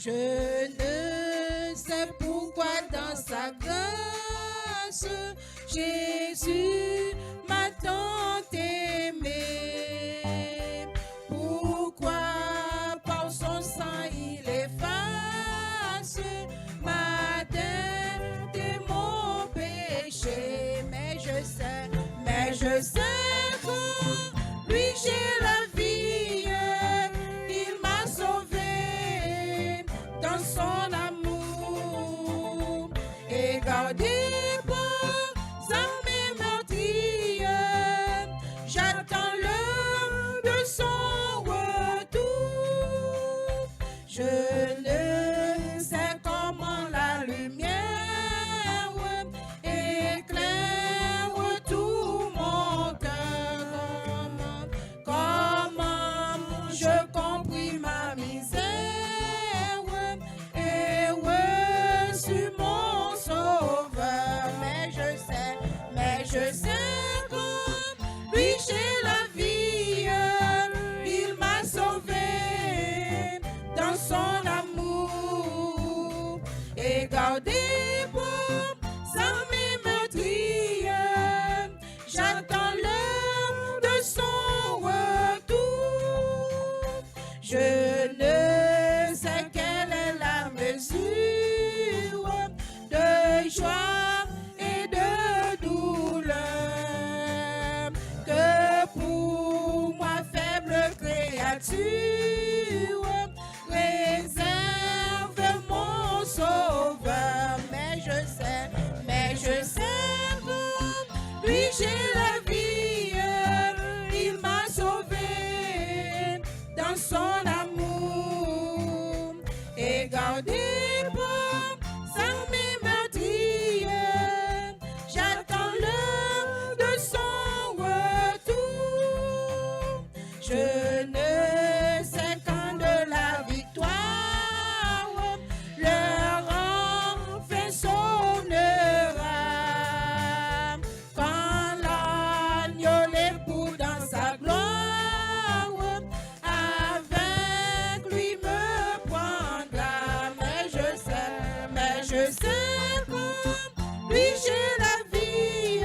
Je ne sais pourquoi dans sa grâce, Jésus m'a tant aimé. Pourquoi par son sang il efface ma dette et mon péché. Mais je sais que lui j'ai la vie, il m'a sauvé dans son amour et gardé pour sa meurtrière. J'attends l'heure de son retour. Je ne sais comment la lumière éclaire tout mon cœur. Comment je compris ma misère et reçu mon sauveur. Mais je sais que lui j'ai la vie, il m'a sauvé dans son amour et gardé pour sa meurtrière. J'attends l'heure de son retour. Je ne sais quelle est la mesure de joie et de douleur que pour ma faible créature réserve mon sauveur. Mais je sais que lui j'ai la vie, il m'a sauvé dans son amour et gardé pour sa meurtrière. J'attends l'heure de son retour. Je ne sais quand de la victoire leur enfin sonnera. Quand l'agneau l'époux dans sa gloire avec lui me prendra. Mais je sais que lui j'ai la vie,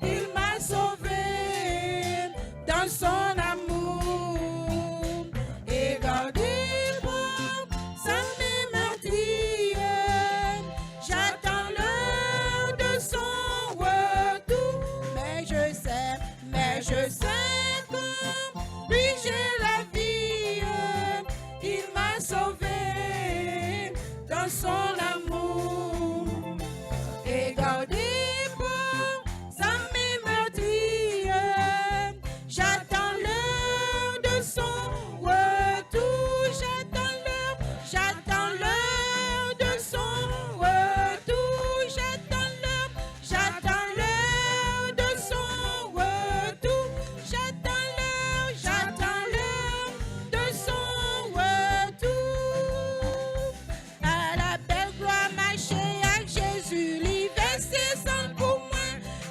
il m'a sauvé dans son amour et gardé pour sa meurtrière. J'attends l'heure de son retour. Mais je sais que lui j'ai la vie, il m'a sauvé dans son amour et gardé pour sa meurtrière. J'attends l'heure de son retour. J'attends l'heure de son retour. J'attends l'heure de son retour. J'attends l'heure de son retour. À la belle gloire marcher avec Jésus, lui verser sang pour moi,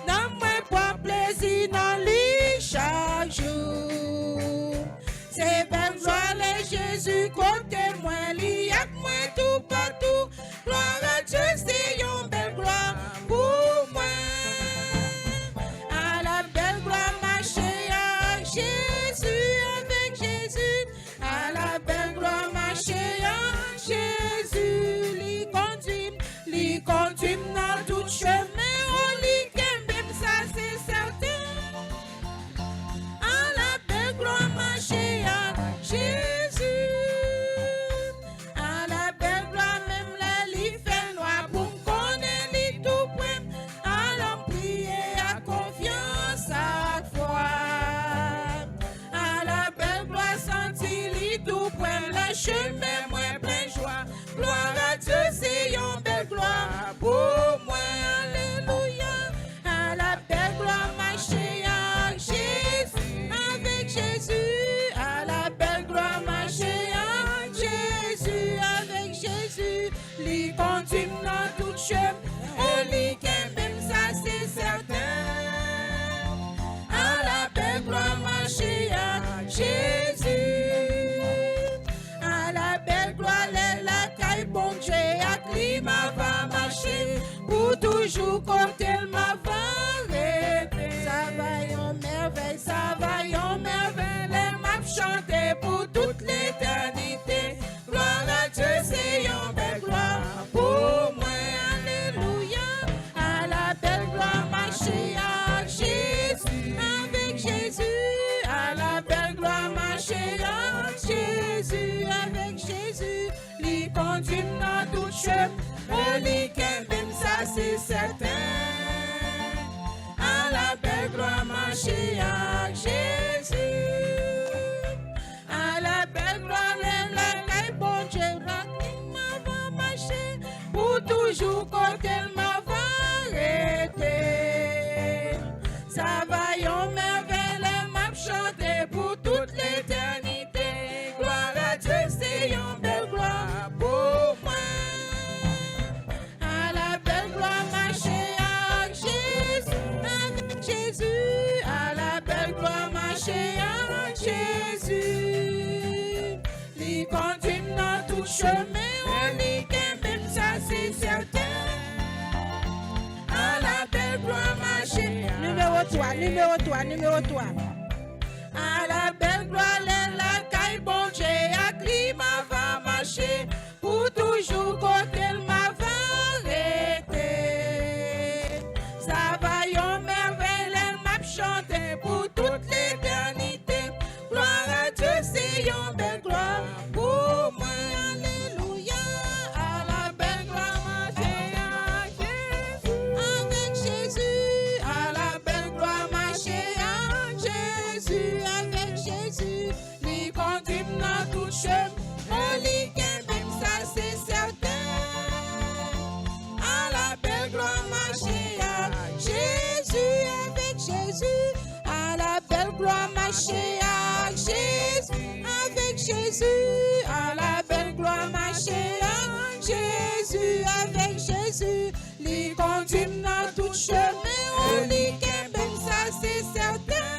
dans moi pour plaisir dans lui chaque jour. C'est belle gloire les Jésus côté moi, lui avec moi tout partout. Gloire à Dieu, c'est une belle gloire pour moi. À la belle gloire marcher avec Jésus, à la belle gloire marcher avec Jésus, lui conduit dans tout chemin, oh lui même ça c'est certain. À la belle gloire marcher avec Jésus, à la belle gloire même là lui fait noir pour connaître lui tout près. Alors prier à confiance à foi. À la belle gloire sentir lui tout près, la chemin moins plein joie. Gloire à Dieu, c'est une belle gloire pour moi. Alléluia. À la belle gloire marcher avec Jésus, à la belle gloire marcher avec Jésus, lui conduit dans tout chemin, oh lui même ça c'est certain. À la belle gloire marcher avec Jésus, à la belle gloire, conduit dans tout chemin, même ça c'est certain. À la belle gloire marcher avec Jésus. À la belle gloire, la bon Dieu, va marcher pour toujours quand elle m'a arrêté. Ça va yon merveille, m'a chanté pour toute l'éternité. Gloire à Dieu, c'est yon belle gloire pour moi. À la belle gloire, marcher avec Jésus, à la belle gloire, marcher avec Jésus. Il conduit dans tout chemin, on dit que même ça c'est certain. À la belle gloire, marcher. Numéro 3. À la belle gloire, la caille bon Dieu, à climat va marcher pour toujours côté elle m'a arrêté. Ça va yon merveille, elle m'a chanté pour toute l'éternité. Gloire à Dieu, c'est yon belle gloire pour moi. Alléluia. À la belle gloire, marcher avec Jésus. À la belle gloire, marcher avec Jésus. Lui conduit dans tout chemin, on lit même ça c'est certain. À la belle gloire, marcher avec Jésus. À la belle gloire, marcher avec Jésus. À la belle gloire, marcher avec Jésus. Lui conduit dans tout chemin, on lit même ça c'est certain.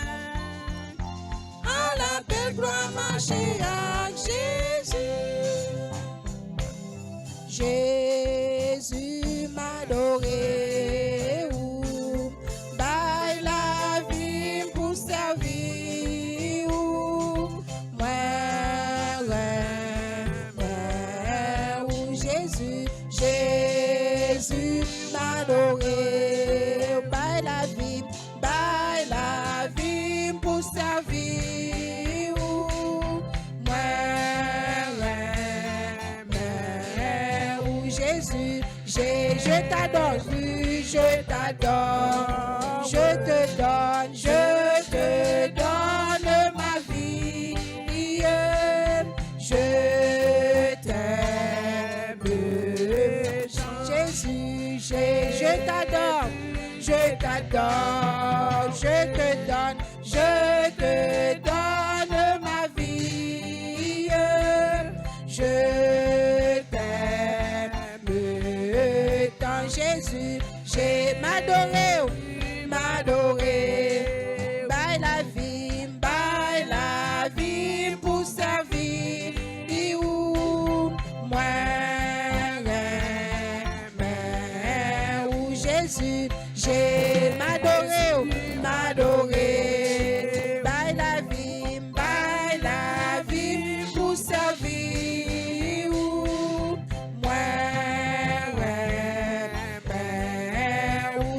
À la belle gloire, marcher avec Jésus. Jésus m'a adoré, baille la vie pour servir, Jésus m'a adoré, baille la vie pour servir, Jésus, je t'adore, je te donne ma vie, je t'aime, Jésus, je t'adore, je te donne ma vie, je t'aime tant, Jésus, j'ai m'adoré, baille la vie pour servir, moi, Jésus, j'ai m'adoré, baille la vie pour servir, moi,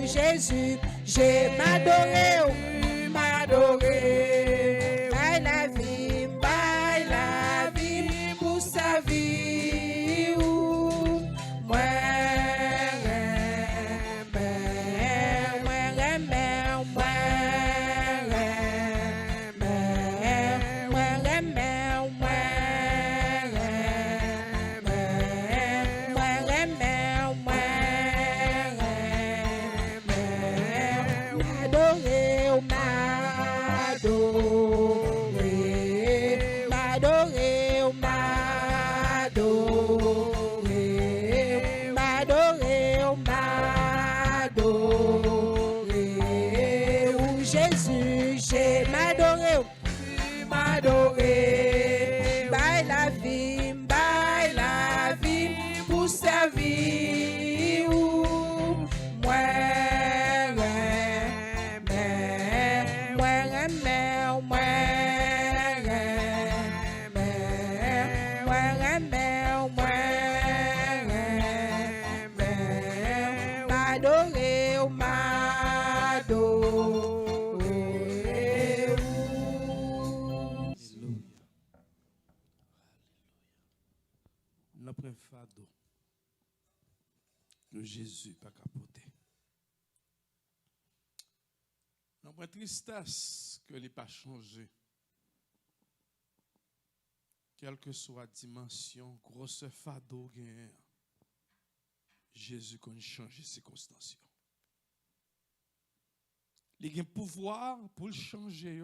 Jésus, j'ai m'adoré, baille la vie pour servir, moi, Jésus, j'ai m'adoré, baille la vie pour servir, moi, fardeau que Jésus pas capoté. Non, pas tristesse que il pas changé. Quelle que soit la dimension, grosse fardeau gagne. Jésus connaît changer les circonstances. Il a un pouvoir pour le changer.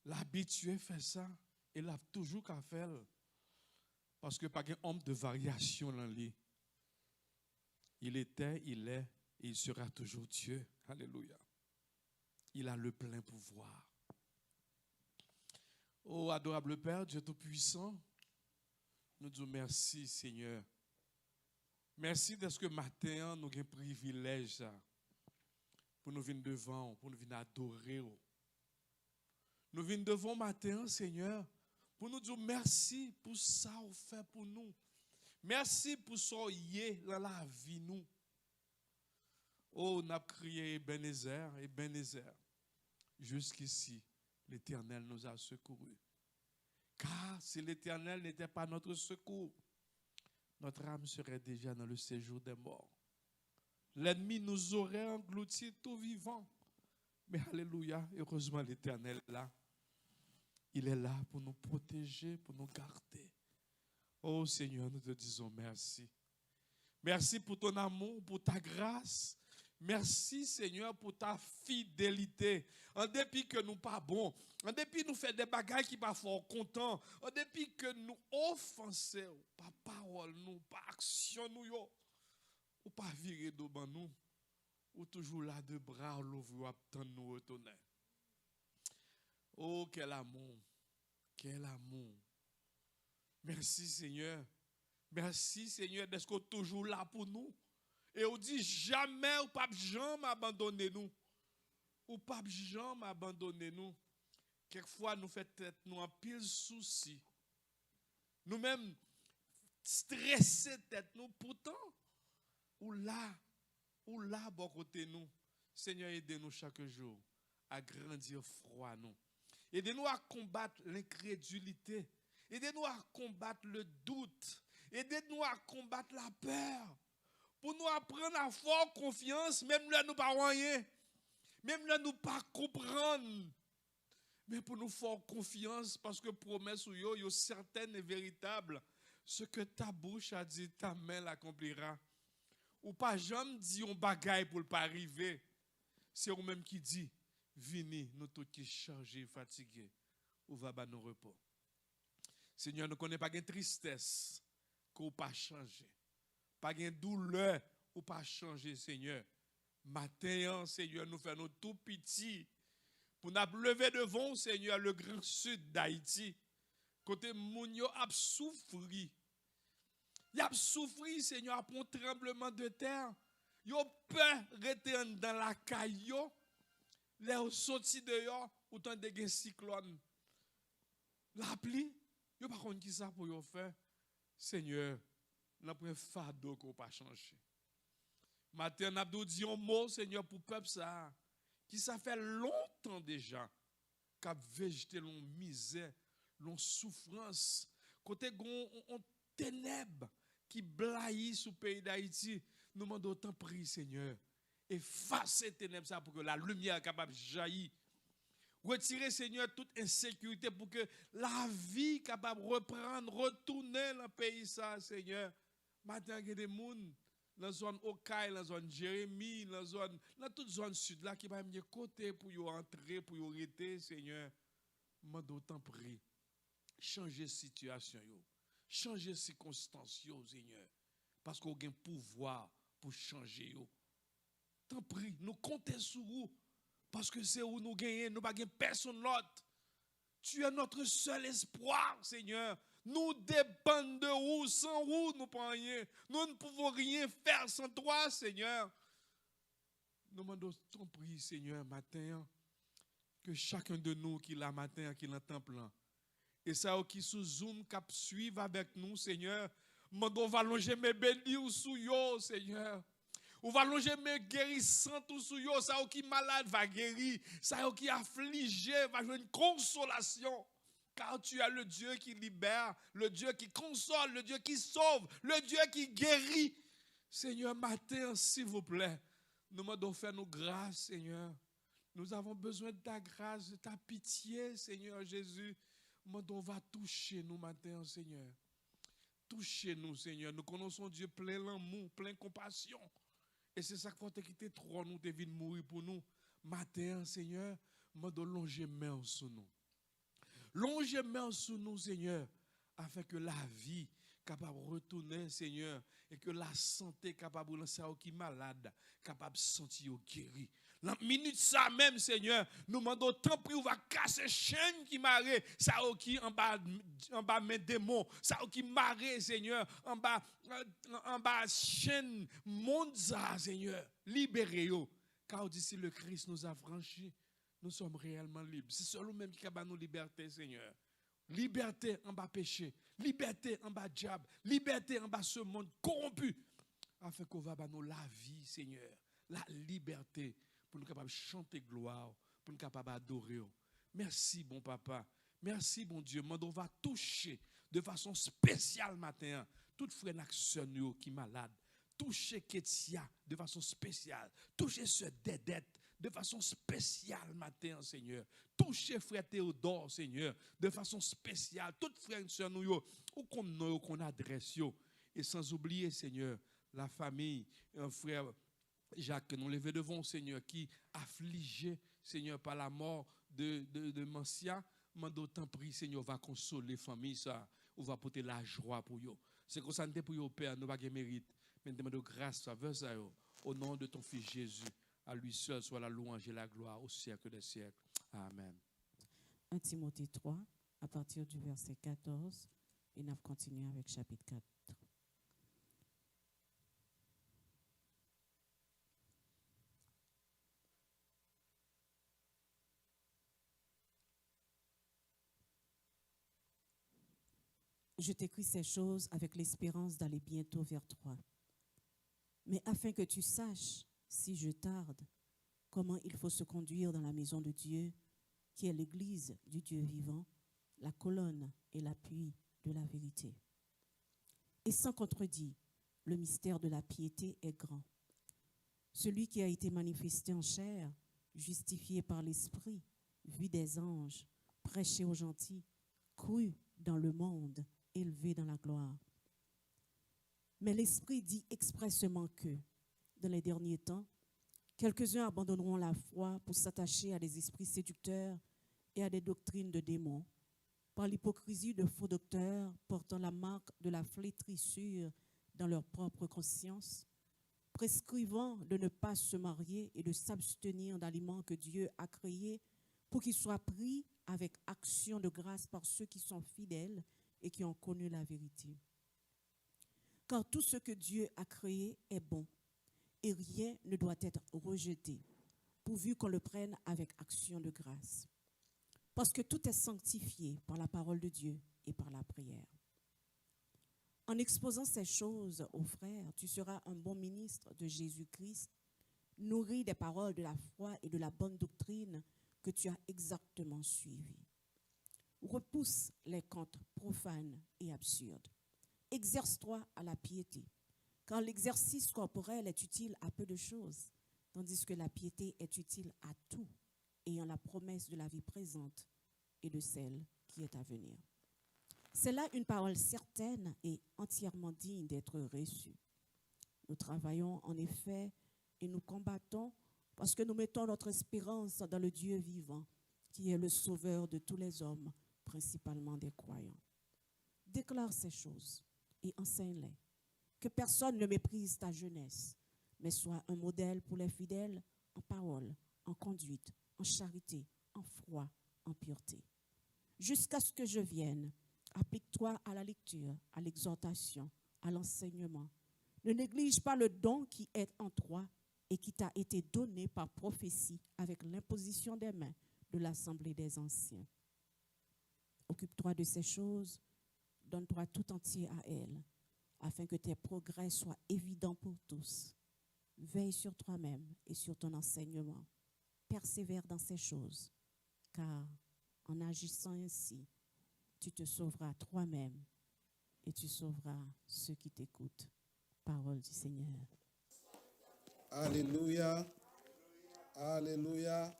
L'habitué fait ça et il a toujours qu'à faire. Parce que pas un homme de variation dans lui. Il était, il est et il sera toujours Dieu. Alléluia. Il a le plein pouvoir. Oh, adorable Père, Dieu Tout-Puissant, nous disons merci, Seigneur. Merci de ce que matin, nous avons un privilège pour nous venir devant, pour nous venir adorer. Nous venons devant matin, Seigneur, pour nous dire merci pour ça qu'on fait pour nous. Merci pour ça qu'on y dans la vie, nous. Oh, on a crié Ebenezer. Jusqu'ici, l'Éternel nous a secourus. Car si l'Éternel n'était pas notre secours, notre âme serait déjà dans le séjour des morts. L'ennemi nous aurait engloutis tout vivant. Mais alléluia, heureusement l'Éternel est là. Il est là pour nous protéger, pour nous garder. Oh Seigneur, nous te disons merci. Merci pour ton amour, pour ta grâce. Merci Seigneur pour ta fidélité. En dépit que nous pas bons, en dépit nous fait des bagages qui pas fort contents, en dépit que nous offensons, pas parole nous, pas action nous yo, ou pas virer devant nous, ou toujours là de bras l'ouvrir attendre nous retourner. Oh quel amour, quel amour. Merci Seigneur. Merci Seigneur d'être toujours là pour nous. Et on dit jamais ou pas jamais abandonner nous. Ou pas jamais abandonner nous. Quelquefois nous fait tête nous en pile souci. Nous-mêmes stresser tête nous pourtant ou là bon côté nous. Seigneur aidez-nous chaque jour à grandir froid nous. Aidez-nous à combattre l'incrédulité. Aidez-nous à combattre le doute. Aidez-nous à combattre la peur. Pour nous apprendre à avoir confiance, même là nous pas rien. Même là nous pas comprendre. Mais pour nous faire confiance, parce que promesse ou yo certaine et véritable. Ce que ta bouche a dit, ta main l'accomplira. Ou pas jamais dit on bagaille pour ne pas arriver. C'est vous-même qui dit, venez, nous tous qui chargés, fatigués, ou va bas nos repos. Seigneur, nous ne connaissons pas de tristesse qu'on pas changer. Pas de douleur ou pas changer, Seigneur. Matin, Seigneur, nous faisons tout petit pour nous lever devant, Seigneur, le grand sud d'Haïti. Côté Mounio a souffri. Il a souffri, Seigneur, pour un tremblement de terre. Il a peur de rester dans la caillou. Les sortis dehors, autant de cyclone. La pluie, il n'y a pas de qui ça pour faire. Seigneur, nous avons un fardeau qu'on ne peut pas changer. Matin, nous avons dit un mot, Seigneur, pour le peuple, ça, qui ça fait longtemps déjà, qu'a végété l'on misère, l'on souffrance, côté on ténèbres qui blaillent sous le pays d'Haïti. Nous demandons autant prier, Seigneur, efface ces ténèbres ça pour que la lumière soit capable de jaillir. Retirer, Seigneur, toute insécurité pour que la vie capable de reprendre, retourner dans le pays, ça, Seigneur. Maintenant, il y a des gens dans la zone Okaï, dans la zone Jérémie, dans toute zone sud, là, qui va me côté pour y entrer, pour y arrêter, Seigneur. Je d'autant prie. Changer la situation, changer les circonstances, Seigneur. Parce qu'on a un pouvoir pour changer. Tant prie, nous comptons sur vous. Parce que c'est où nous gagnons, nous ne gagnons personne d'autre. Tu es notre seul espoir, Seigneur. Nous dépendons de vous, sans vous, nous ne pouvons rien. Nous ne pouvons rien faire sans toi, Seigneur. Nous demandons ton prière, Seigneur, matin, que chacun de nous qui l'a matin, qui l'a temple, et ça qui sous Zoom, qui suivent avec nous, Seigneur, nous va longer mes bénis sous yo, Seigneur. On va longer mes guérissants tout sous yo, ça qui malade va guérir, ça qui affligé va jouer une consolation. car tu es le Dieu qui libère, le Dieu qui console, le Dieu qui sauve, le Dieu qui guérit. Seigneur, matin, s'il vous plaît, nous demandons faire nos grâces, Seigneur. Nous avons besoin de ta grâce, de ta pitié, Seigneur Jésus. On va toucher nous matin, Seigneur. Touchez-nous, Seigneur. Nous connaissons Dieu plein d'amour, plein de compassion. Et c'est ça qu'il faut te quitter trop, nous te venir mourir pour nous. Matin, Seigneur, nous devons longer main sur nous. Longer main sur nous, Seigneur, afin que la vie capable de retourner, Seigneur, et que la santé capable de lancer qui est malade, capable de sentir guéri. La minute ça même, Seigneur, nous demandons tant pis, on va casser chaîne qui marre, ça qui en bas mes démons, ça qui marre, Seigneur, en bas chaîne monde ça, Seigneur, libérez-vous. Car d'ici le Christ nous a franchis, nous sommes réellement libres. C'est seulement même qui a nous liberté, Seigneur. Liberté en bas péché, liberté en bas diable, liberté en bas ce monde corrompu, afin qu'on va nous la vie, Seigneur, la liberté, pour nous capables de chanter gloire, pour nous capables d'adorer. Merci, bon papa. Merci, bon Dieu. On va toucher de façon spéciale matin toute frère et sœur qui est malade. Toucher Ketia de façon spéciale. Toucher ce Dédette de façon spéciale matin, Seigneur. Toucher frère Théodore, Seigneur, de façon spéciale. Toutes frères et sœurs nous, où qu'on adresse, et sans oublier, Seigneur, la famille, un frère Jacques, que nous levons devant, Seigneur, qui affligé, Seigneur, par la mort de Mancia. D'autant prie, Seigneur, va consoler la famille, ça, on va porter la joie pour eux. C'est comme ça, pour eux, Père, nous n'avons pas de mérite. Mais nous demandons grâce, faveur, ça, au nom de ton Fils Jésus. À lui seul soit la louange et la gloire au siècle des siècles. Amen. 1 Timothée 3, à partir du verset 14, et nous continuons avec chapitre 4. Je t'écris ces choses avec l'espérance d'aller bientôt vers toi. Mais afin que tu saches, si je tarde, comment il faut se conduire dans la maison de Dieu, qui est l'église du Dieu vivant, la colonne et l'appui de la vérité. Et sans contredit, le mystère de la piété est grand. Celui qui a été manifesté en chair, justifié par l'Esprit, vu des anges, prêché aux gentils, cru dans le monde, élevé dans la gloire. Mais l'Esprit dit expressément que, dans les derniers temps, quelques-uns abandonneront la foi pour s'attacher à des esprits séducteurs et à des doctrines de démons, par l'hypocrisie de faux docteurs portant la marque de la flétrissure dans leur propre conscience, prescrivant de ne pas se marier et de s'abstenir d'aliments que Dieu a créés pour qu'ils soient pris avec action de grâce par ceux qui sont fidèles et qui ont connu la vérité. Car tout ce que Dieu a créé est bon, et rien ne doit être rejeté, pourvu qu'on le prenne avec action de grâce. Parce que tout est sanctifié par la parole de Dieu et par la prière. En exposant ces choses aux frères, tu seras un bon ministre de Jésus-Christ, nourri des paroles de la foi et de la bonne doctrine que tu as exactement suivies. Repousse les contes profanes et absurdes. Exerce-toi à la piété, car l'exercice corporel est utile à peu de choses, tandis que la piété est utile à tout, ayant la promesse de la vie présente et de celle qui est à venir. C'est là une parole certaine et entièrement digne d'être reçue. Nous travaillons en effet et nous combattons parce que nous mettons notre espérance dans le Dieu vivant, qui est le sauveur de tous les hommes, principalement des croyants. Déclare ces choses et enseigne-les. Que personne ne méprise ta jeunesse, mais sois un modèle pour les fidèles en parole, en conduite, en charité, en foi, en pureté. Jusqu'à ce que je vienne, applique-toi à la lecture, à l'exhortation, à l'enseignement. Ne néglige pas le don qui est en toi et qui t'a été donné par prophétie avec l'imposition des mains de l'Assemblée des anciens. Occupe-toi de ces choses, donne-toi tout entier à elles, afin que tes progrès soient évidents pour tous. Veille sur toi-même et sur ton enseignement. Persévère dans ces choses, car en agissant ainsi, tu te sauveras toi-même et tu sauveras ceux qui t'écoutent. Parole du Seigneur. Alléluia. Alléluia.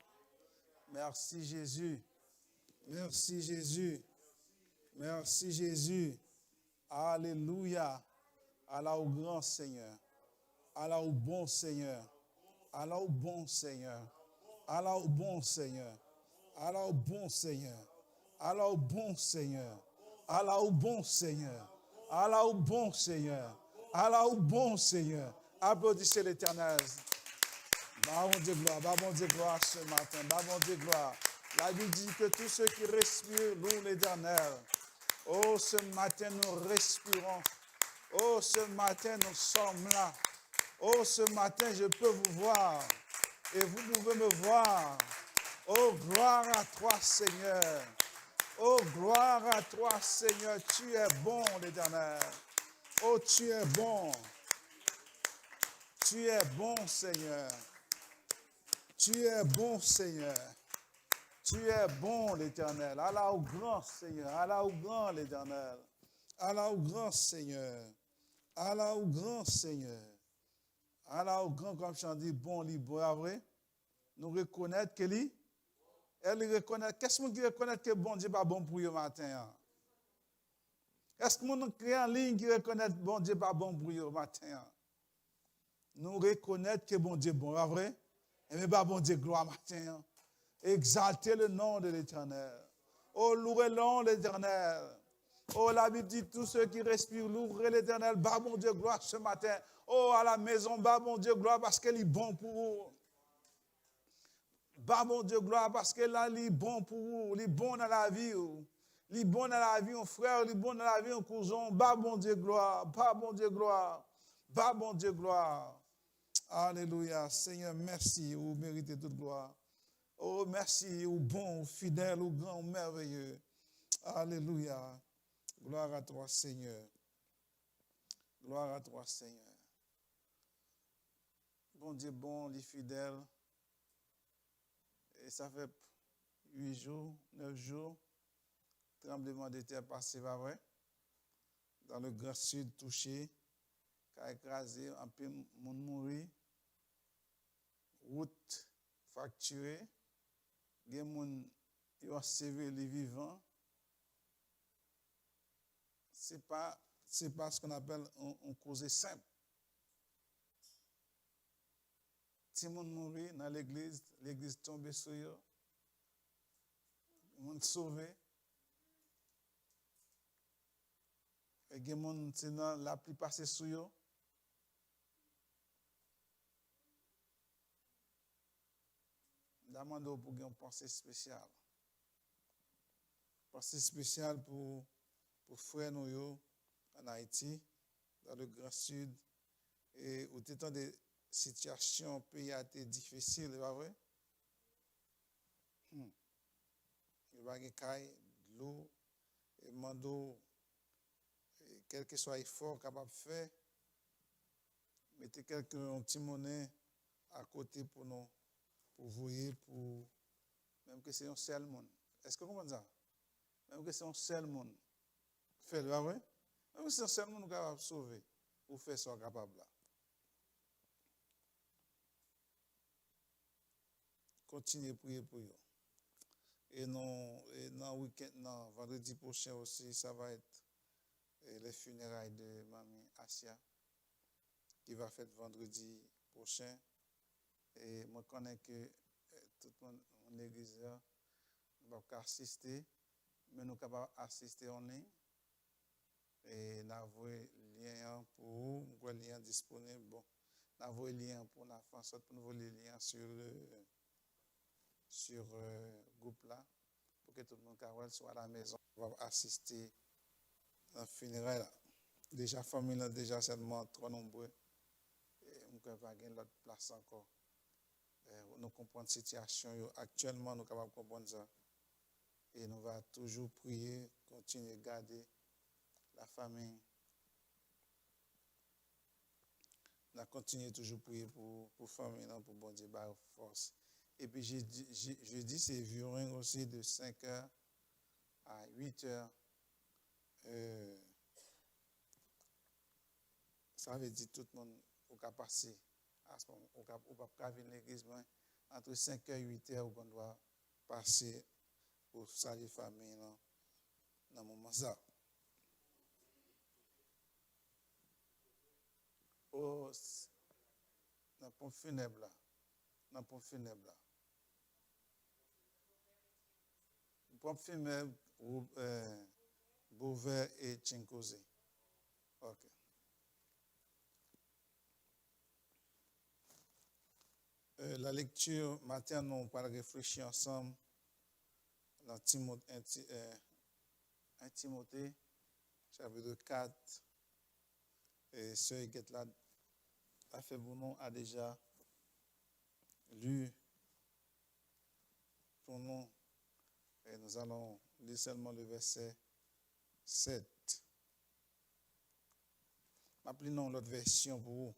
Merci Jésus. Merci Jésus. Merci Jésus. Alléluia. Allah au grand Seigneur. Allah au bon Seigneur. Allah au bon Seigneur. Allah au bon Seigneur. Allah au bon Seigneur. Allah au bon Seigneur. Allah au bon Seigneur. Allah au bon Seigneur. Allah au bon Seigneur. Applaudissez l'Éternel. Bah bon Dieu gloire, bah bon Dieu gloire ce matin, bah bon Dieu gloire. La Bible dit que tous ceux qui respirent louent l'Éternel. Oh, ce matin nous respirons. Oh, ce matin nous sommes là. Oh, ce matin je peux vous voir et vous pouvez me voir. Oh, gloire à toi Seigneur. Oh, gloire à toi Seigneur. Tu es bon l'Éternel. Oh, tu es bon. Tu es bon Seigneur. Tu es bon Seigneur. Tu es bon l'Éternel. Allah au grand Seigneur. Allah au grand l'Éternel. Allah au grand Seigneur. Allah au grand Seigneur. Allah au grand, comme je dis, bon, libre, vrai. Nous reconnaître que lui, elle reconnaît. Qu'est-ce que qui reconnaît que bon Dieu pas bon pour eux matin? Est-ce que nous créons en ligne qui reconnaît que bon Dieu pas bon pour eux matin? Nous reconnaître que bon Dieu bon, vrai? Et mais pas bon Dieu gloire matin. Exaltez le nom de l'Éternel. Oh, louez le nom de l'Éternel. Oh, la Bible dit tous ceux qui respirent, louez l'Éternel. Bah bon Dieu gloire ce matin. Oh, à la maison, bah mon Dieu, gloire parce qu'elle est bon pour vous. Bah mon Dieu, gloire parce qu'elle est bon pour vous. Elle est bon dans la vie. Elle est bon dans la vie, mon frère. Elle est bon dans la vie, mon cousin. Bah mon Dieu, gloire. Bah mon Dieu, gloire. Bah mon Dieu, gloire. Alléluia. Seigneur, merci. Vous méritez toute gloire. Oh, merci. Vous bon, fidèle, vous grand, merveilleux. Alléluia. Gloire à toi, Seigneur. Gloire à toi, Seigneur. Bon Dieu, bon, les fidèles. Et ça fait 8 jours, 9 jours, tremblement de terre passé, pas vrai? Dans le Grand Sud touché, qui a écrasé, un peu de monde mourir, route fracturée, il y a des gens qui ont sauvé les vivants. Ce n'est pas ce qu'on appelle une cause simple. Si moun mourit dans l'église tombe sur eux, moun sauvé. Et des moun sinon la pluie passe sur eux. Demande pour une pensée spéciale. Pensée spéciale pour frères nous en Haïti, dans le Grand Sud, et où tout des situation pays a été difficile, c'est pas vrai? Il y a des cailles, de l'eau, et mando, quel que soit l'effort capable de faire, mettez quelqu'un petit monnaie à côté pour nous, pour voyer, pour même que c'est un seul monde. Est-ce que vous comprenez ça? Même que c'est un seul monde. Faites-le, pas vrai? Même que c'est un seul monde capable de sauver, ou faire ça capable là. Continuez à prier pour eux. Et dans week-end, non, vendredi prochain aussi, ça va être les funérailles de Mamie Asia, qui va faire vendredi prochain. Et moi, je connais que tout le monde en l'église ne va pas assister, mais nous sommes capables d'assister en ligne. Et nous avons le lien pour vous, nous avons le lien disponible. Bon, nous avons le lien pour la France, nous avons le lien sur le groupe là, pour que tout le monde soit à la maison, va assister à la funéraille là. Déjà, la famille là, déjà seulement trop nombreux. Et on ne peut pas gagner l'autre place encore. Nous comprenons la situation. Actuellement, nous sommes capables de comprendre ça. Et nous allons toujours prier, continuer à garder la famille. Nous allons continuer toujours à prier pour la famille, pour bon Dieu, par force. Et puis, jeudi, c'est viewing aussi de 5h à 8h Ça veut dire tout le monde a passé à ce moment, on va pas venir à l'église, mais entre 5h et 8h, on doit passer pour saluer famille dans le moment ça. Oh, dans le pont funèbre là. Dans le pont funèbre là. Le pont funèbre, Beauvais et Chinkoze. Ok. La lecture matin, nous on va réfléchir ensemble dans 1 Timothée, chapitre 4. Et Sœur Guetla a fait bon nom, a déjà lu pour nous. Et nous allons lire seulement le verset 7. Appelons l'autre version pour vous.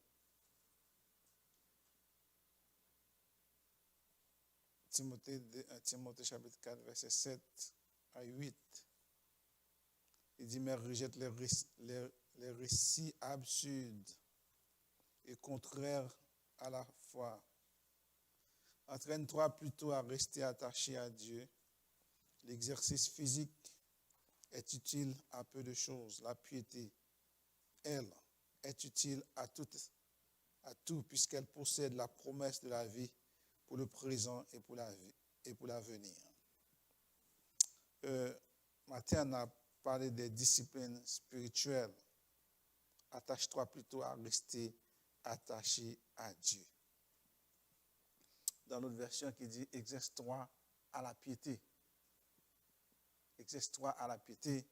Timothée chapitre 4, verset 7 à 8. Il dit, mais rejette les récits absurdes et contraires à la foi. Entraîne-toi plutôt à rester attaché à Dieu. L'exercice physique est utile à peu de choses. La piété, elle, est utile à tout, puisqu'elle possède la promesse de la vie pour le présent et pour l'avenir. Matin, on a parlé des disciplines spirituelles. Attache-toi plutôt à rester attaché à Dieu. Dans l'autre version qui dit, exerce-toi à la piété. Exerce-toi à la piété.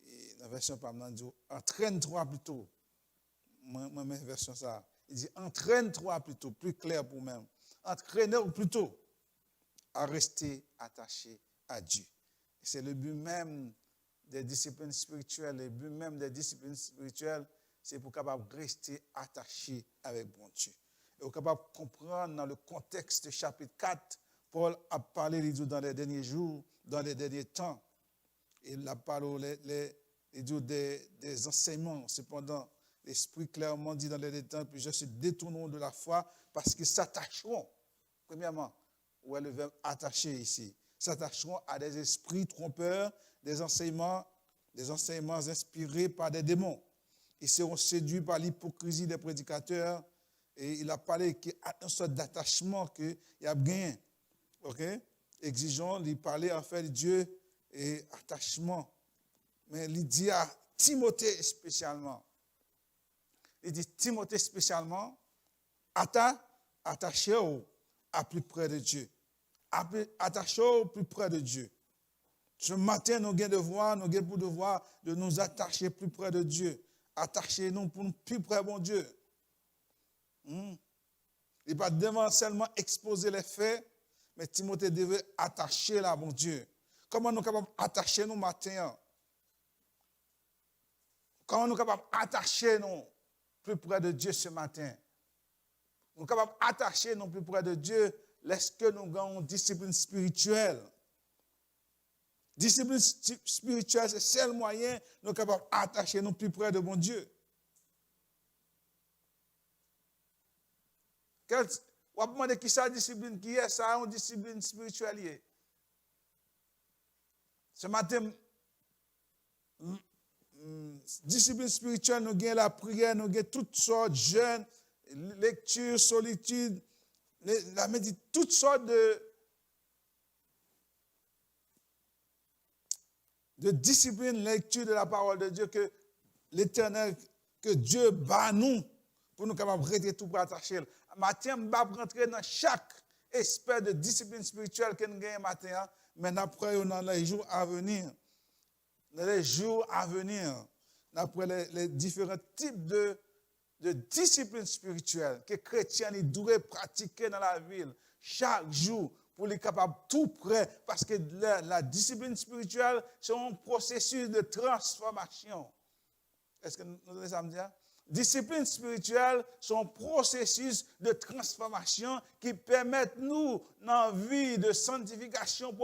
Et la version par exemple dit, entraîne-toi plutôt. Moi, ma version ça. Il dit, entraîne-toi plutôt, plus clair pour moi. Entraîne-toi plutôt à rester attaché à Dieu. C'est le but même des disciplines spirituelles. Le but même des disciplines spirituelles, c'est pour capable rester attaché avec bon Dieu. Et pour capable comprendre dans le contexte chapitre 4, Paul a parlé dans les derniers jours, dans les derniers temps. Il a parlé des enseignements. Cependant, l'Esprit clairement dit dans les derniers temps, plusieurs se détourneront de la foi parce qu'ils s'attacheront. Premièrement, où est le verbe attacher ici? S'attacheront à des esprits trompeurs, des enseignements inspirés par des démons. Ils seront séduits par l'hypocrisie des prédicateurs. Et il a parlé qu'il y a une sorte d'attachement qu'il y a gagné. Ok? Exigeant, il parlait en fait de Dieu et attachement. Mais il dit à Timothée spécialement. Il dit Timothée spécialement, attachez-vous à plus près de Dieu. Attachez-vous plus près de Dieu. Ce matin, nous avons pour devoir de nous attacher plus près de Dieu. Attachez-nous pour plus près de mon Dieu. Il n'est pas devant seulement exposer les faits, mais Timothée devait attacher là, mon Dieu. Comment nous sommes capables d'attacher nous matin? Comment nous sommes capables d'attacher nous plus près de Dieu ce matin? Nous sommes capables d'attacher nous plus près de Dieu lorsque nous avons une discipline spirituelle. Discipline spirituelle, c'est le seul moyen nous sommes capables d'attacher nous plus près de mon Dieu. On va demander qui ça discipline qui est, ça une discipline spirituelle. Ce matin, discipline spirituelle, nous avons la prière, nous avons toutes sortes de jeûnes, lecture, solitude, la méditation, toutes sortes de discipline, lecture de la parole de Dieu que l'Éternel, que Dieu bat nous pour nous capables de rester tout pour attacher. Matin, je vais rentrer dans chaque espèce de discipline spirituelle que nous gagnons matin, mais après, dans les jours à venir. Dans les jours à venir, après les différents types de disciplines spirituelles que les chrétiens doivent pratiquer dans la ville chaque jour pour les capables tout près, parce que la discipline spirituelle, c'est un processus de transformation. Est-ce que nous devons ça me dire? Discipline spirituelle sont un processus de transformation qui permettent nous, dans la vie de sanctification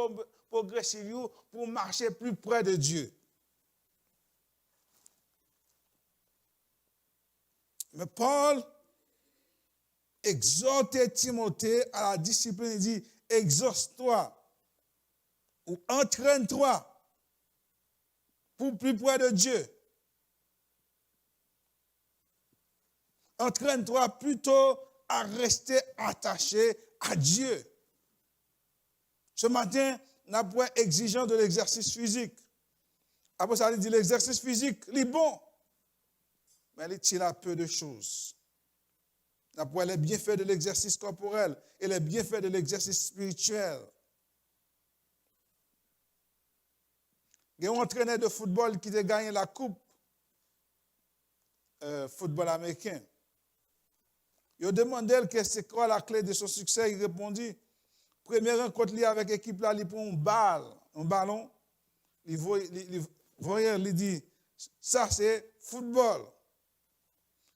progressive, pour marcher plus près de Dieu. Mais Paul exhortait Timothée à la discipline. Il dit, exauce-toi ou entraîne-toi pour plus près de Dieu. Entraîne-toi plutôt à rester attaché à Dieu. Ce matin, on a point exigeant de l'exercice physique. Après ça, il dit l'exercice physique, il est bon. Mais il tire à peu de choses. On a point les bienfaits de l'exercice corporel et les bienfaits de l'exercice spirituel. Il y a un entraîneur de football qui a gagné la coupe football américain. Il a demandé que c'est quoi la clé de son succès. Il répondit, première rencontre avec l'équipe là, il prend un ballon, il dit, ça c'est football.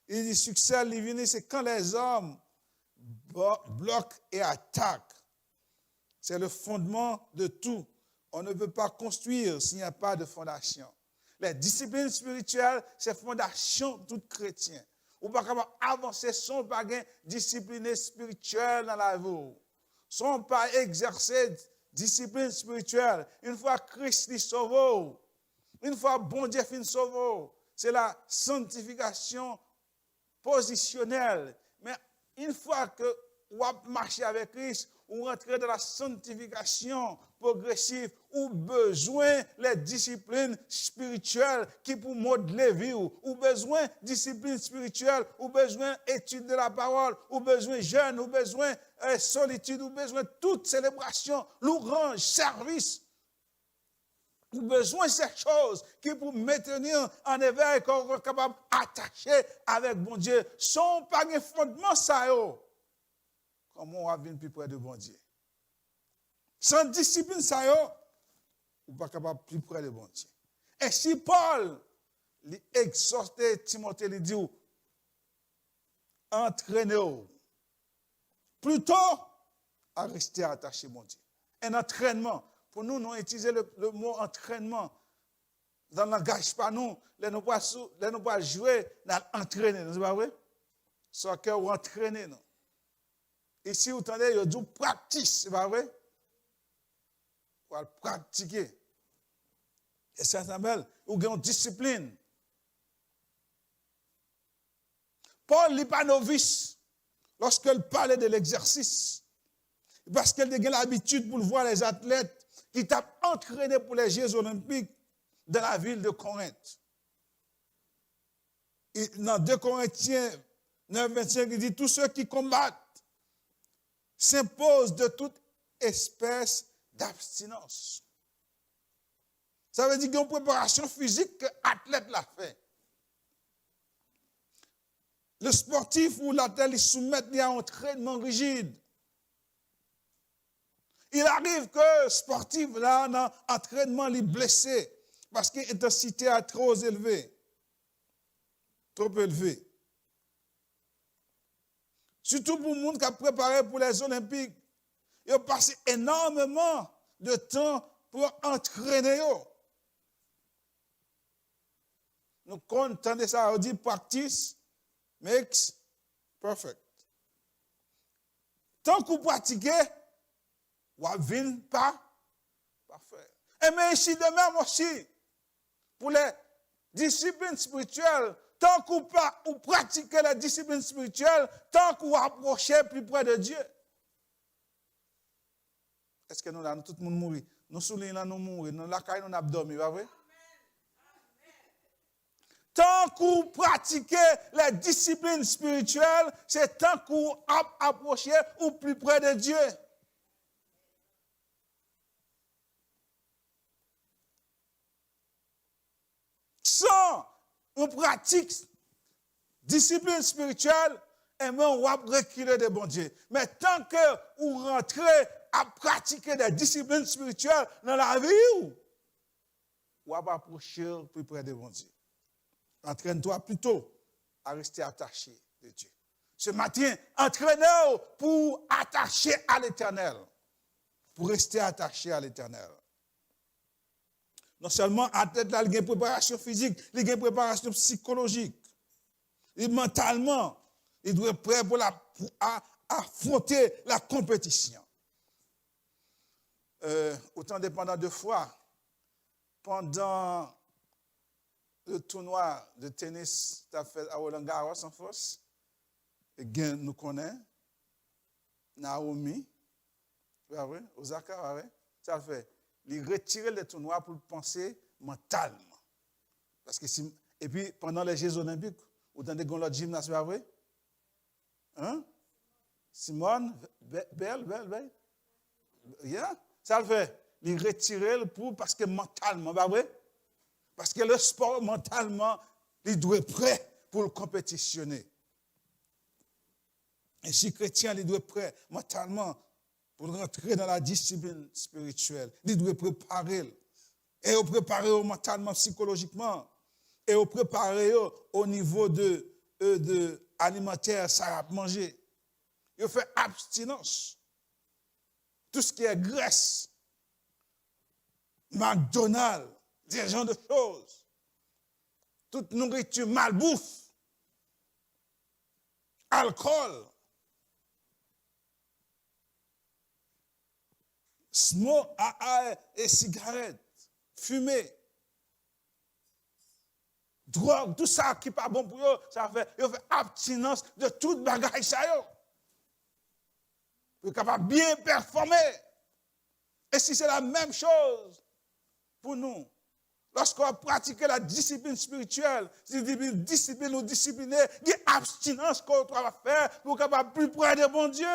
Il dit, succès, il vient, c'est quand les hommes bloquent et attaquent. C'est le fondement de tout. On ne peut pas construire s'il n'y a pas de fondation. Les disciplines spirituelles, c'est fondation tout chrétien. Ou pas capable avancer sans pas discipliné spirituelle dans la vie. Sans pas exercer discipline spirituelle. Une fois Christ est sauvé, une fois bon Dieu finit sauvé, c'est la sanctification positionnelle. Mais une fois que vous marchez avec Christ, ou rentrer dans la sanctification progressive, ou besoin les disciplines spirituelles qui pour modeler vie, ou besoin discipline spirituelle, ou besoin étude de la parole, ou besoin jeûne, ou besoin solitude, ou besoin toute célébration, louange, service. Ou besoin de ces choses qui pour maintenir en éveil, qu'on est capable d'attacher avec bon Dieu, sans pas de fondement ça yo. Comment on va venir plus près de bon Dieu? Sans discipline, ça y est, on ne peut pas capable plus près de bon Dieu. Et si Paul lui exhortait Timothée, il dit, entraînez-vous plutôt à rester attaché à mon Dieu. Un entraînement. Pour nous, nous utilisons le mot entraînement. Dans le langage pas nous, nous ne pas jouer, nous entraîner. C'est pas vrai? Soccer ou entraîner. Non? Ici, vous entendez, il y a du practice, c'est pas vrai? On va pratiquer. Et ça s'appelle, ou une discipline. Paul n'est pas novice lorsqu'il parlait de l'exercice. Parce qu'il a l'habitude pour voir les athlètes qui t'ont entraîné pour les Jeux olympiques dans la ville de Corinthe. Et dans 2 Corinthiens 9, 25, il dit, tous ceux qui combattent s'imposent de toute espèce d'abstinence. Ça veut dire qu'il y a une préparation physique que l'athlète l'a fait. Le sportif ou l'athlète, il soumet à un entraînement rigide. Il arrive que le sportif, là, dans l'entraînement, il est blessé parce que l'intensité est trop élevée. Trop élevée. Surtout pour le monde qui a préparé pour les Olympiques. Ils ont passé énormément de temps pour entraîner. Nous comptons ça, on dit practice makes perfect. Tant que vous pratiquez, vous ne venez pas parfait. Et mais ici de même aussi, pour les disciplines spirituelles, tant que vous pratiquez les disciplines spirituelles, tant que vous approchez plus près de Dieu. Est-ce que nous là, tout le monde mourir? Nous soulignons là, nous mourir. Nous là, nous avons dormi, pas vrai? Tant que vous pratiquez les disciplines spirituelles, c'est tant que vous approchez ou plus près de Dieu. Sans une pratique discipline spirituelle, et bien on va reculer de bon Dieu. Mais tant que vous rentrez à pratiquer des disciplines spirituelles dans la vie, vous va approcher plus près de bon Dieu. Entraîne-toi plutôt à rester attaché de Dieu. Ce matin, entraînez-vous pour attacher à l'Éternel. Pour rester attaché à l'Éternel. Non seulement athlète là, il y a une préparation physique, il y a une préparation psychologique. Et mentalement, il doit être prêt pour affronter la compétition. Autant dépendant de foi, pendant le tournoi de tennis que tu as fait à Roland Garros en force, et nous connaissons, Naomi, Osaka, ça fait. Il retire le tournoi pour penser mentalement. Parce que et puis, pendant les Jeux Olympiques, vous avez l'autre gymnaste, c'est vrai? Hein? Simone, belle. Yeah? Ça le fait. Il retire parce que mentalement, pas vrai? Parce que le sport, mentalement, il doit être prêt pour le compétitionner. Et si chrétien, il doit être prêt mentalement pour rentrer dans la discipline spirituelle. Il doit préparer. Et au préparer mentalement, psychologiquement. Et au préparer au niveau de alimentaire, ça va manger. Il fait abstinence. Tout ce qui est graisse, McDonald's, des genres de choses. Toute nourriture malbouffe, alcool, smoke et cigarettes, fumée, drogue, tout ça qui n'est pas bon pour eux, ça fait abstinence de toute bagaille ça yo. Pour être capable de bien performer. Et si c'est la même chose pour nous, lorsqu'on pratique la discipline spirituelle, si discipline ou discipliner, il y a abstinence qu'on doit faire pour être capable de plus près de bon Dieu.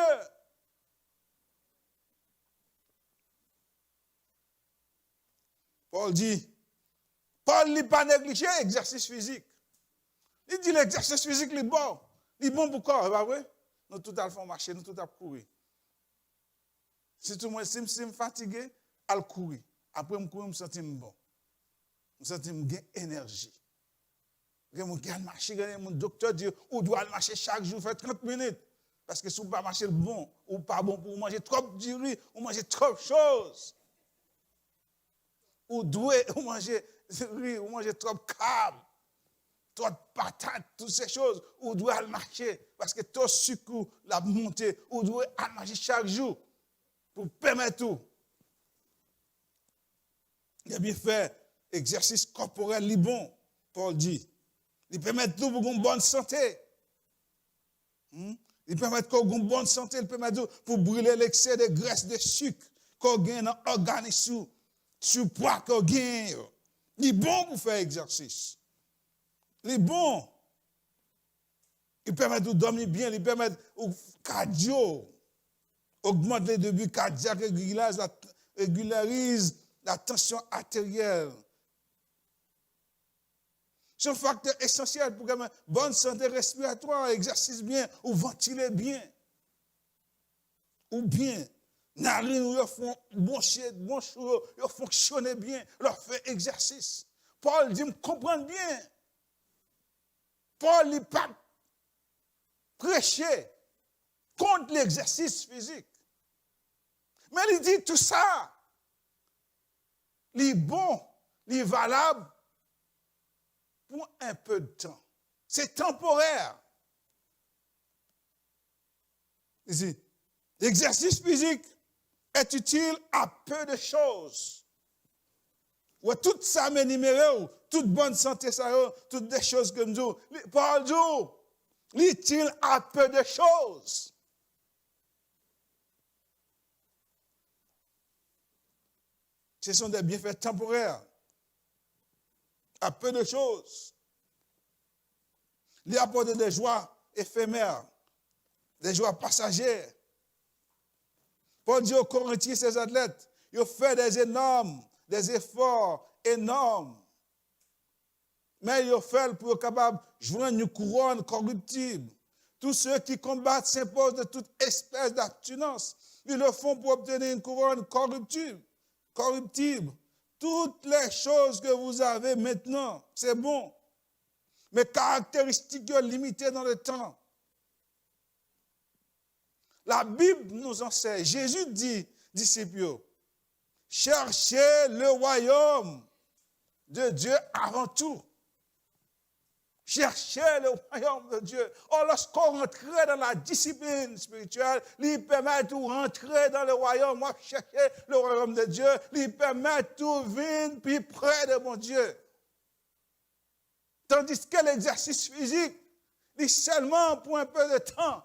Paul n'est pas négligé l'exercice physique. Il dit l'exercice physique, il est bon. Il est bon pour quoi, pas vrai? Nous tout à fait marcher, nous tout à courir. Si tout le monde me fatigué, à courir. Après, je me sens bon. Je me sens bien énergie. Je me marcher, mon docteur dit, on doit marcher chaque jour, faire 30 minutes. Parce que si vous ne pas marcher bon, ou pas bon pour manger trop de riz, ou manger trop de choses. Ou manger riz, ou manger trop de carbs, trop de patates, toutes ces choses. Ou doit marcher, parce que tout sucre, la montée, ou doit marcher chaque jour. Pour permettre tout. Il a bien fait exercice corporel li bon, Paul dit. Il permet tout pour une bonne santé. Il permet qu'on ait une bonne santé, il permet tout pour brûler l'excès de graisse, de sucre qu'on gagne dans l'organisme, surpoids qu'on gagne. Il est bon pour faire exercice. Il est bon. Il permet de dormir bien, il permet au cardio. Augmente les débuts cardiaques, régularise la tension artérielle. C'est un facteur essentiel pour une bonne santé respiratoire, exercice bien, ou ventiler bien. Ou bien, narines, ils font bon chaud, ils fonctionnent bien, leur fait exercice. Paul dit, me comprendre bien. Paul n'est pas prêché contre l'exercice physique. Mais il dit tout ça, il est bon, il est valable pour un peu de temps. C'est temporaire. Il dit, l'exercice physique est utile à peu de choses. Ou tout ça m'énuméré, toute bonne santé, ça, toutes des choses comme nous. Paul dit, il est utile à peu de choses. Ce sont des bienfaits temporaires, à peu de choses. Il apporte des joies éphémères, des joies passagères. Paul dit aux Corinthiens, ces athlètes, ils ont fait des efforts énormes. Mais ils ont fait pour être capables de joindre une couronne corruptible. Tous ceux qui combattent s'imposent de toute espèce d'abstinence. Ils le font pour obtenir une couronne corruptible. Toutes les choses que vous avez maintenant, c'est bon. Mais caractéristiques limitées dans le temps. La Bible nous enseigne, Jésus dit, disciples, cherchez le royaume de Dieu avant tout. chercher le royaume de Dieu. Or, lorsqu'on rentre dans la discipline spirituelle, il permet de rentrer dans le royaume. Moi, chercher le royaume de Dieu, il permet de venir plus près de mon Dieu. Tandis que l'exercice physique, il est seulement pour un peu de temps.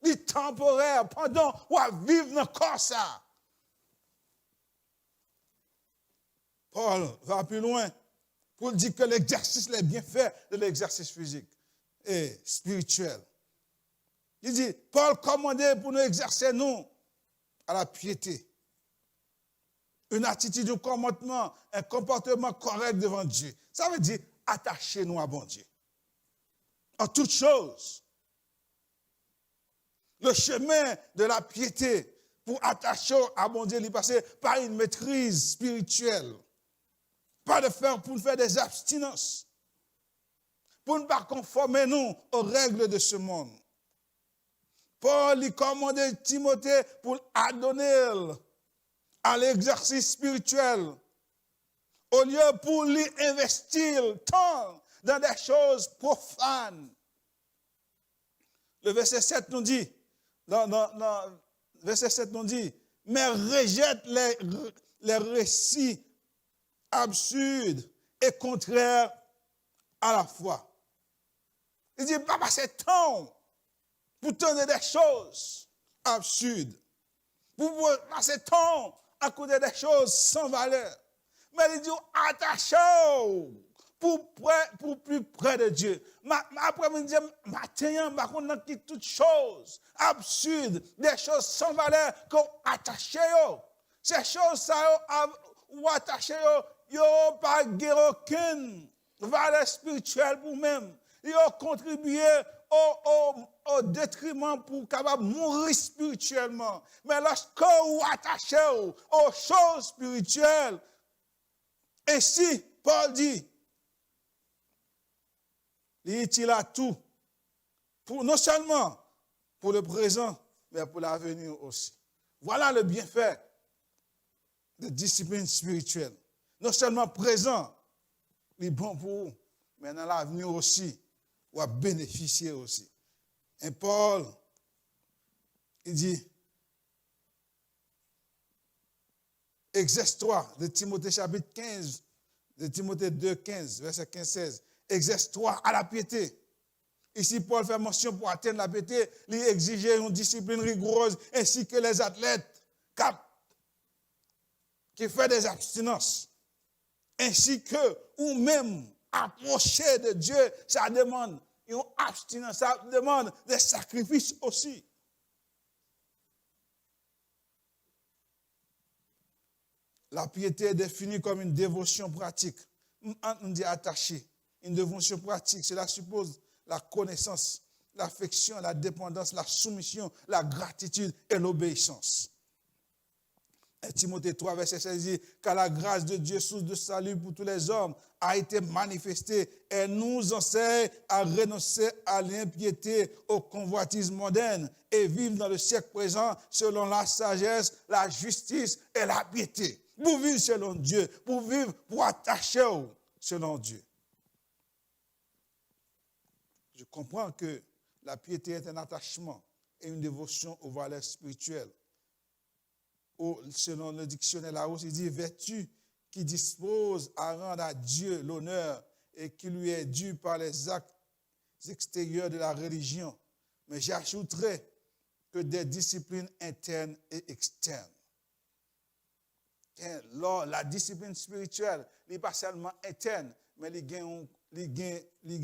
Il est temporaire pendant qu'on va vivre dans le corps ça. Paul va plus loin pour dire que l'exercice, les bienfaits de l'exercice physique et spirituel. Il dit, Paul commandait pour nous exercer, nous, à la piété. Une attitude, un comportement correct devant Dieu. Ça veut dire, attachez-nous à bon Dieu. En toutes choses. Le chemin de la piété pour attacher à bon Dieu, il passe par une maîtrise spirituelle. Pas de faire pour faire des abstinences. Pour ne pas conformer nous aux règles de ce monde. Paul lui commandait Timothée pour adonner à l'exercice spirituel. Au lieu pour lui investir tant dans des choses profanes. Le verset 7 nous dit, verset 7 nous dit, mais rejette les récits absurdes et contraires à la foi. Il dit, pas passer temps pour tenir des choses absurdes, pour passer temps à côté des choses sans valeur. Mais il dit, attachez-vous pour plus près de Dieu. Après, il dit, matin, je quitte toutes choses absurdes, des choses sans valeur, qu'on attache. Ces choses, ça, ou attaché, yo pas aucune valeur spirituelle pour même. Yo contribué au détriment pour capable mourir spirituellement. Mais lorsque vous attachez aux choses spirituelles, et si Paul dit, il a tout, pour, non seulement pour le présent, mais pour l'avenir aussi. Voilà le bienfait de discipline spirituelle. Non seulement présent, il est bon pour vous, mais dans l'avenir aussi, on va bénéficier aussi. Et Paul, il dit, exerce-toi, de Timothée chapitre 15, de Timothée 2, 15, verset 15-16, exerce-toi à la piété. Ici, Paul fait mention pour atteindre la piété, il exige une discipline rigoureuse, ainsi que les athlètes qui font des abstinences. Ainsi que, ou même, approcher de Dieu, ça demande une abstinence, ça demande des sacrifices aussi. La piété est définie comme une dévotion pratique. On dit attaché. Une dévotion pratique, cela suppose la connaissance, l'affection, la dépendance, la soumission, la gratitude et l'obéissance. Et Timothée 3, verset 16 dit, car la grâce de Dieu, source de salut pour tous les hommes, a été manifestée et nous enseigne à renoncer à l'impiété, au convoitisme moderne et vivre dans le siècle présent selon la sagesse, la justice et la piété. Pour vivre selon Dieu, pour vivre, pour attacher selon Dieu. Je comprends que la piété est un attachement et une dévotion aux valeurs spirituelles. Selon le dictionnaire Larousse, il dit vertu qui dispose à rendre à Dieu l'honneur et qui lui est dû par les actes extérieurs de la religion. Mais j'ajouterais que des disciplines internes et externes. La discipline spirituelle n'est pas seulement interne, mais il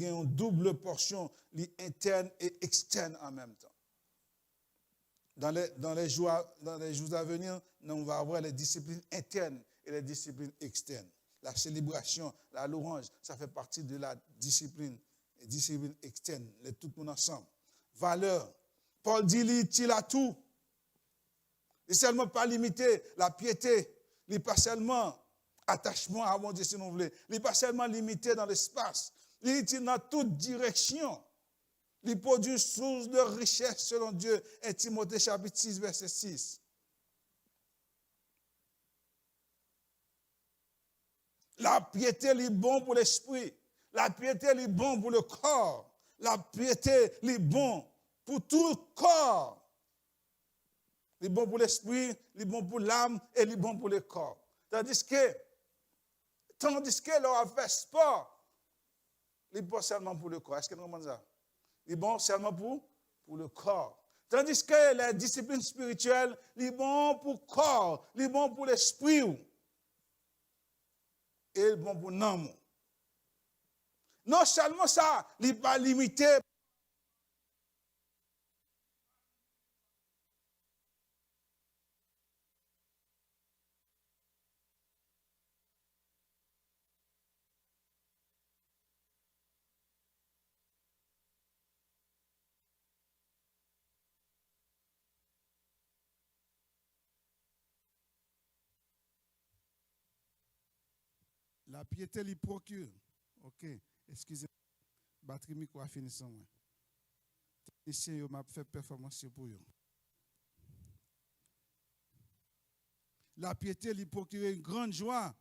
y a une double portion, interne et externe en même temps. Dans les jours à venir, on va avoir les disciplines internes et les disciplines externes. La célébration, la louange, ça fait partie de la discipline externe, tout le monde ensemble. Valeur. Paul dit, il a tout. Il n'est seulement pas limité, la piété. Il n'est pas seulement attachement à mon Dieu, si vous voulez. Il n'est pas seulement limité dans l'espace. Il est dans toute direction. Il produit une source de richesse selon Dieu. Et Timothée chapitre 6, verset 6. La piété est bon pour l'esprit. La piété est bon pour le corps. La piété est bon pour tout le corps. Il est bon pour l'esprit, il est bon pour l'âme et il est bon pour le corps. Tandis que l'on fait sport, il est bon seulement pour le corps. Est-ce que vous comprenez ça? Il est bon seulement pour le corps. Tandis que la discipline spirituelle, il est bon pour le corps, il est bon pour l'esprit et il est bon pour l'âme. Non seulement ça, il n'est pas limité. La piété lui procure. Ok, excusez-moi. Batterie micro a fini sans moi. Technicien m'a fait performance pour eux. La piété lui procure une grande joie.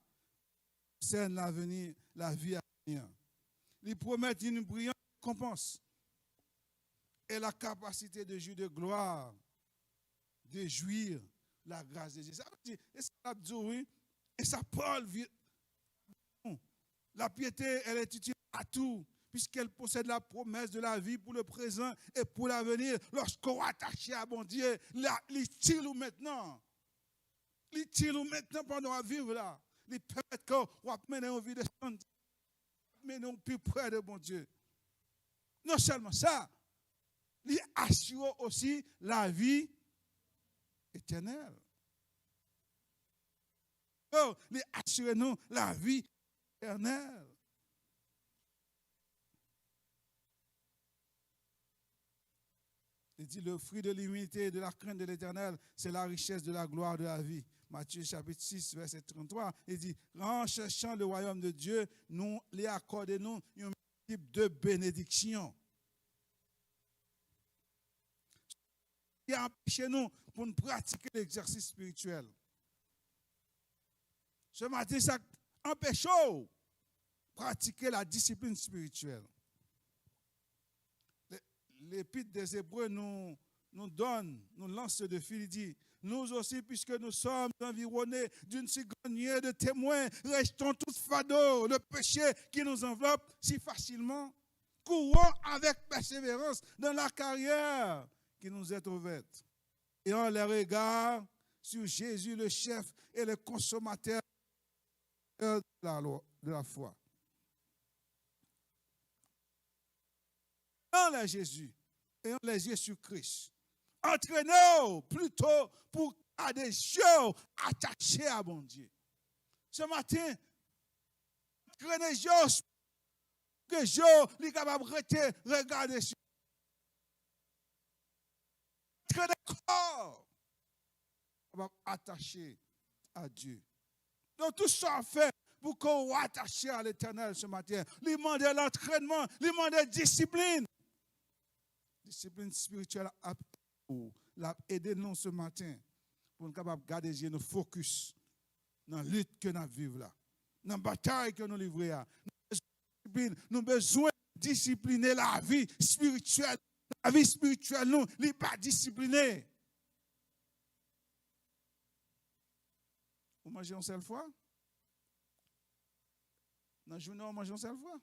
C'est l'avenir, la vie à venir. Il promet une brillante récompense et la capacité de jouir de gloire, de jouir la grâce de Jésus. Ça veut dire, et ça dit oui, et ça parle. La piété, elle est utile à tout, puisqu'elle possède la promesse de la vie pour le présent et pour l'avenir. Lorsqu'on est attaché à bon Dieu, l'utile ou maintenant. L'utile ou maintenant pendant à vivre là. Il permet qu'on mène une vie de santé, mener plus près de bon Dieu. Non seulement ça, il assure aussi la vie éternelle. Oh, il assure nous la vie éternelle. Il dit le fruit de l'humilité et de la crainte de l'éternel, c'est la richesse de la gloire de la vie. Matthieu chapitre 6, verset 33, il dit, en cherchant le royaume de Dieu, nous les accordons un type de bénédiction. Il empêche nous pour nous pratiquer l'exercice spirituel. Ce matin, ça empêche de pratiquer la discipline spirituelle. L'Épître des Hébreux nous lance ce défi, il dit, nous aussi, puisque nous sommes environnés d'une si grande nuée de témoins, restons tous fardeaux, le péché qui nous enveloppe si facilement, courons avec persévérance dans la carrière qui nous est ouverte. Et en les regards sur Jésus, le chef et le consommateur de la foi. En les Jésus et en les yeux sur Christ. Entraînez-vous plutôt pour à des yeux attachés à mon Dieu. Ce matin, entraînez-vous que Dieu est capable de regarder sur. Entraînez corps attaché à Dieu. Donc tout ça fait pour qu'on soit attaché à l'Éternel ce matin. Il demande l'entraînement, il demande discipline. Discipline spirituelle l'a aidé nous ce matin pour nous capables de garder nos focus dans la lutte que nous vivons là, dans la bataille que nous livrons là. Nous avons besoin de discipliner la vie spirituelle. La vie spirituelle, nous, n'est pas disciplinée. Vous mangez une seule fois? Dans la journée, on mange une seule fois?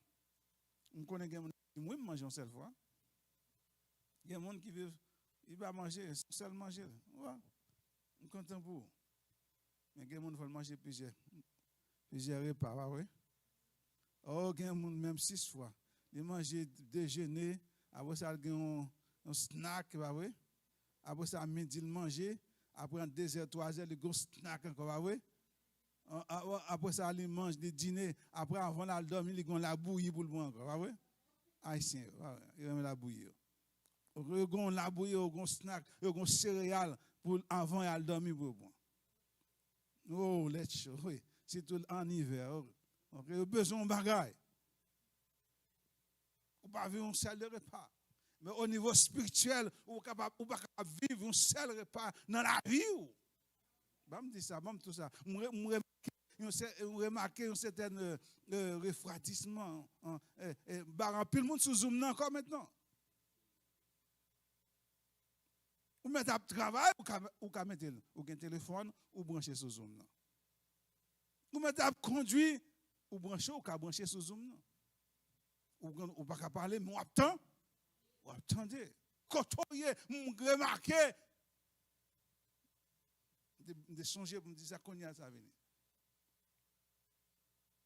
On connaît des gens qui mangent une seule fois. Il y a des gens qui vivent, ils vont manger, seul manger. Ouais. On est content pour vous. Mais il y a des gens qui veulent manger plusieurs repas. Ouais. Oh, il y a des gens même 6 fois. Ils mangent déjeuner, après ça, ils ont un snack. Ouais. Après ça, à midi, ils mangent. Après 2h, 3h, ils ont un snack encore. Ouais. Après ça, ils mangent des dîners. Après, avant de dormir, ils ont la bouillie pour le boire encore. Ouais. Haïtien, ils ont la bouillie. Ils ont la bouillie, ils ont un snack, ils ont céréales pour avant de dormir pour le boire. Oh, let's show. Oui. C'est tout en hiver. Ils ont besoin de bagaille. Ou pas vivre un seul repas. Mais au niveau spirituel, ou pas capable vivre un seul repas dans la vie. Je me dis ça, je tout ça. vous remarquez un certain refroidissement. Plus le monde sous Zoom encore maintenant. Ou mettre à travail, ou qu'à mettre un téléphone, ou brancher sur Zoom. Ou mettre à conduire, ou brancher, ou qu'à brancher sur Zoom. Ou pas qu'à parler, mais ou attendez. Quand on remarque, de songer pour me dire ça qu'on y a ça venir.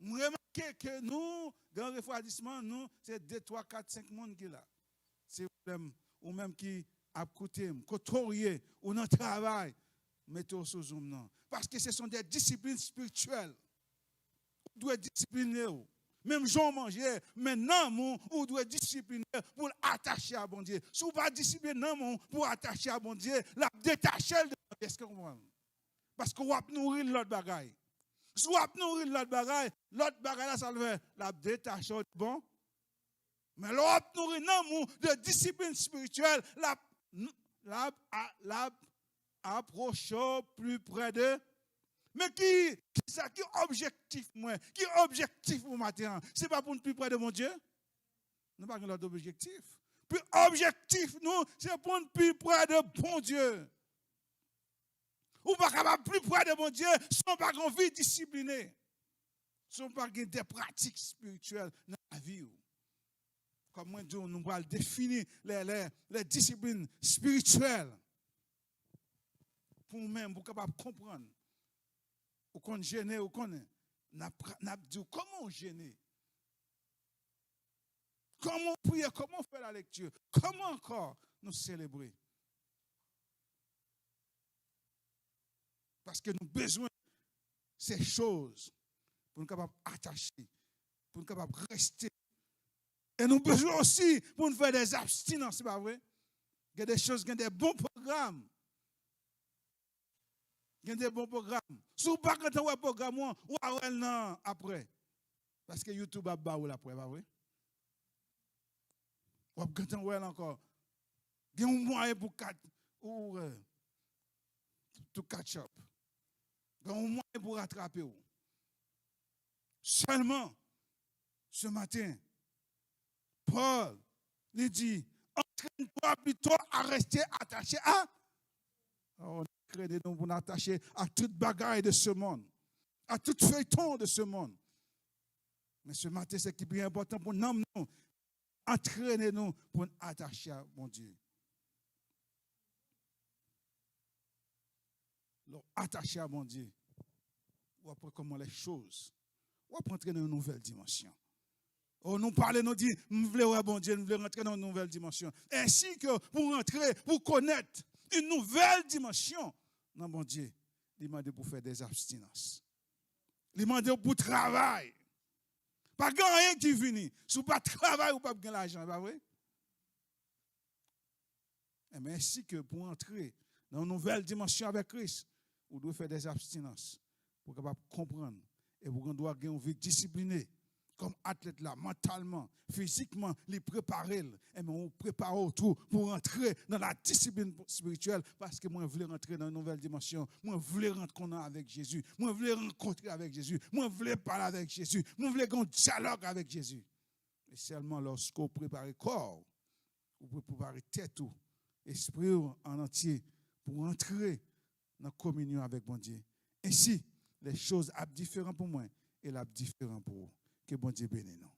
On remarque que nous, dans le refroidissement, nous, c'est 2, 3, 4, 5 monde qui est là. C'est ou même qui a côté, côtoyer, ou dans le travail, mettez sur Zoom. Non. Parce que ce sont des disciplines spirituelles. Vous devez discipliner. Même Jean manger, maintenant, vous devez discipliner pour attacher à bon Dieu. Si vous ne pas discipliner pour attacher à bon Dieu, la détacher de bon Dieu. Est-ce que vous comprenez? Parce que vous avez nourri l'autre bagaille. Si vous avez nourri l'autre bagaille là, ça le fait la détacher de bon. Mais l'autre nourri de discipline spirituelle, la approche plus près de. Mais qui objectif moi? Qui objectif pour matin? Ce n'est pas pour nous plus près de mon Dieu? Nous n'avons pas l'autre objectif. Puis objectif, nous, c'est pour nous plus près de bon Dieu. Ou pas capable plus près de mon Dieu, sans pas qu'on vie disciplinée. Sans pas qu'il y ait des pratiques spirituelles dans la vie. Comme moi, nous allons définir les disciplines spirituelles. Pour nous-mêmes, pour capable comprendre. Ou qu'on gêne, ou qu'on n'a dit comment gêner. Comment prier, comment faire la lecture, comment encore nous célébrer. Parce que nous avons besoin de ces choses pour nous capables d'attacher, pour nous capables de rester. Et nous avons besoin aussi pour nous faire des abstinences, c'est pas vrai? Il y a des choses, il y a des bons programmes. Il y a des bons programmes. Si vous ne pouvez pas un programme, ou après. Parce que YouTube a baoul après, pas vrai? Ou après encore. Il y a un moyen pour to catch up. Il y a un moyen pour rattraper. Seulement, ce matin, Paul lui dit, entraîne-toi plutôt à rester attaché à. On crée nous pour nous attacher à toute bagaille de ce monde, à tout feuilleton de ce monde. Mais ce matin, c'est qui est bien important pour nous, entraîner-nous pour nous attacher à mon Dieu. Alors, attacher à mon Dieu, ou après comment les choses, ou après entrer dans une nouvelle dimension. On nous parle, nous dit, nous voulons, bon Dieu, nous voulons rentrer dans une nouvelle dimension. Ainsi que pour rentrer, pour connaître une nouvelle dimension, non, mon Dieu, il m'a demandé pour faire des abstinences. Il m'a demandé pour travailler. Pas rien qui finit. Si vous pas travail ou pas gagner l'argent, pas vrai? Mais ainsi que pour entrer dans une nouvelle dimension avec Christ, vous devez faire des abstinences pour capable comprendre et pour qu'on doit avoir une vie disciplinée. Comme athlète là, mentalement, physiquement, les préparer. Et on prépare tout pour entrer dans la discipline spirituelle parce que moi, je voulais rentrer dans une nouvelle dimension. Moi, je voulais rencontrer avec Jésus. Moi, je voulais rencontrer avec Jésus. Moi, je voulais parler avec Jésus. Moi, je voulais qu'on dialogue avec Jésus. Et seulement lorsqu'on prépare le corps, on peut préparer tête ou esprit en entier pour entrer dans la communion avec mon Dieu. Ainsi, les choses sont différentes pour moi et sont différentes pour vous. Que bon Dieu bénisse nous.